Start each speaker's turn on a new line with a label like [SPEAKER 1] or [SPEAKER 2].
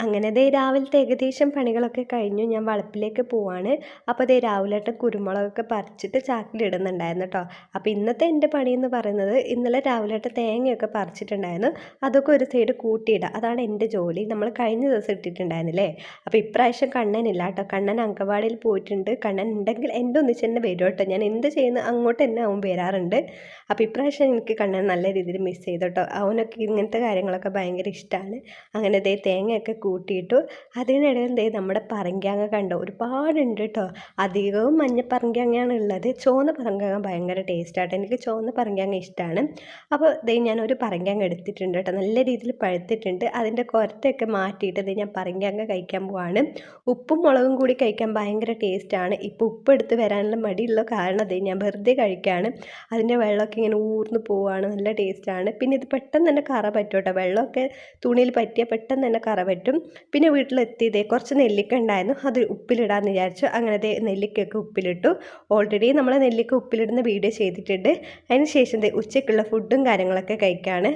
[SPEAKER 1] അങ്ങനെ ദേ രാവിലത്തെ ഏകദേശം പണികളൊക്കെ കഴിഞ്ഞു. ഞാൻ വളപ്പിലേക്ക് പോവാണ്. അപ്പോൾ ദേ രാവിലേട്ടൻ കുരുമുളകൊക്കെ പറിച്ചിട്ട് ചാക്കിലിടുന്നുണ്ടായിരുന്നു കേട്ടോ. അപ്പോൾ ഇന്നത്തെ എൻ്റെ പണിയെന്ന് പറയുന്നത് ഇന്നലെ രാവിലേട്ടൻ തേങ്ങയൊക്കെ പറിച്ചിട്ടുണ്ടായിരുന്നു. അതൊക്കെ ഒരു സൈഡ് കൂട്ടിയിടുക. അതാണ് എൻ്റെ ജോലി. നമ്മൾ കഴിഞ്ഞ ദിവസം ഇട്ടിട്ടുണ്ടായിരുന്നില്ലേ. അപ്പോൾ ഇപ്രാവശ്യം കണ്ണനില്ല കേട്ടോ. കണ്ണൻ അങ്കവാടിയിൽ പോയിട്ടുണ്ട്. കണ്ണൻ ഉണ്ടെങ്കിൽ എൻ്റെ ഒന്നിച്ച് തന്നെ വരും കേട്ടോ. ഞാൻ എന്ത് ചെയ്യുന്നു അങ്ങോട്ട് തന്നെ അവൻ വരാറുണ്ട്. അപ്പോൾ ഇപ്രാവശ്യം എനിക്ക് കണ്ണൻ നല്ല രീതിയിൽ മിസ് ചെയ്തു കേട്ടോ. അവനൊക്കെ ഇങ്ങനത്തെ കാര്യങ്ങളൊക്കെ ഭയങ്കര ഇഷ്ടമാണ്. അങ്ങനെ ദേ തേങ്ങയൊക്കെ കൂട്ടിയിട്ടു. അതിനിടയിൽ ദേ നമ്മുടെ പറങ്കിയാങ്ങ കണ്ടോ, ഒരുപാടുണ്ട് കേട്ടോ. അധികവും മഞ്ഞ പറങ്കിയാങ്ങയാണ് ഉള്ളത്. ചുവന്ന പറങ്കിയാങ്ങ ഭയങ്കര ടേസ്റ്റാട്ടോ. എനിക്ക് ചുവന്ന പറങ്കിയാങ്ങ ഇഷ്ടമാണ്. അപ്പോൾ ദേ ഞാനൊരു പറങ്കിയാങ്ങ എടുത്തിട്ടുണ്ട് കേട്ടോ. നല്ല രീതിയിൽ പഴുത്തിട്ടുണ്ട്. അതിൻ്റെ കൊരട്ടയൊക്കെ മാറ്റിയിട്ട് ദേ ഞാൻ പറങ്കിയാങ്ങ കഴിക്കാൻ പോവാണ്. ഉപ്പും മുളകും കൂടി കഴിക്കാൻ ഭയങ്കര ടേസ്റ്റാണ്. ഇപ്പോൾ ഉപ്പ് എടുത്ത് വരാനുള്ള മടിയുള്ള കാരണം ദേ ഞാൻ വെറുതെ കഴിക്കുകയാണ്. അതിൻ്റെ വെള്ളമൊക്കെ ഇങ്ങനെ ഊർന്ന് പോവുകയാണ്. നല്ല ടേസ്റ്റാണ്. പിന്നെ ഇത് പെട്ടെന്ന് തന്നെ കറ പറ്റും കേട്ടോ. വെള്ളമൊക്കെ തുണിയിൽ പറ്റിയാൽ പെട്ടെന്ന് തന്നെ കറ പറ്റും. പിന്നെ വീട്ടിലെത്തിയതേ കുറച്ച് നെല്ലിക്ക ഉണ്ടായിരുന്നു. അത് ഉപ്പിലിടാമെന്ന് വിചാരിച്ചു. അങ്ങനെ ദേ നെല്ലിക്കയൊക്കെ ഉപ്പിലിട്ടു. ഓൾറെഡി നമ്മൾ നെല്ലിക്ക ഉപ്പിലിടുന്ന വീഡിയോ ചെയ്തിട്ടുണ്ട്. അതിന് ശേഷം ദേ ഉച്ചയ്ക്കുള്ള ഫുഡും കാര്യങ്ങളൊക്കെ കഴിക്കുകയാണ്.